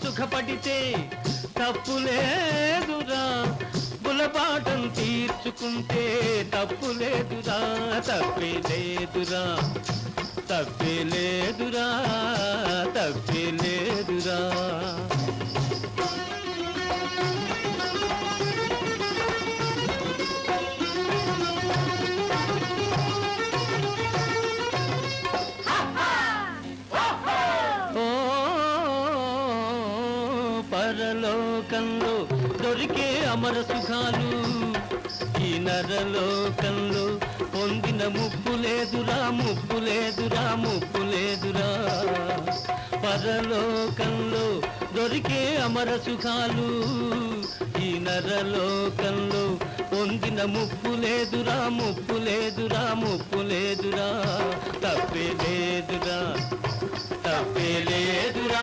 సుఖపడితే తప్పులేదురా, గులపాఠం తీర్చుకుంటే తప్పులేదురా, తప్పేలేదురా, తప్పేలేదురా, తప్పేలేదురా. పరలోకంలో దొరికే అమర సుఖాలు ఈ నరలోకంలో పొందిన ముప్పు లేదురా, ముప్పు లేదురా, ముప్పు లేదురా. పరలోకంలో దొరికే అమర సుఖాలు ఈ నరలోకంలో పొందిన ముప్పు లేదురా, ముప్పు లేదురా, ముప్పు లేదురా. తప్పే లేదురా, తప్పే లేదురా.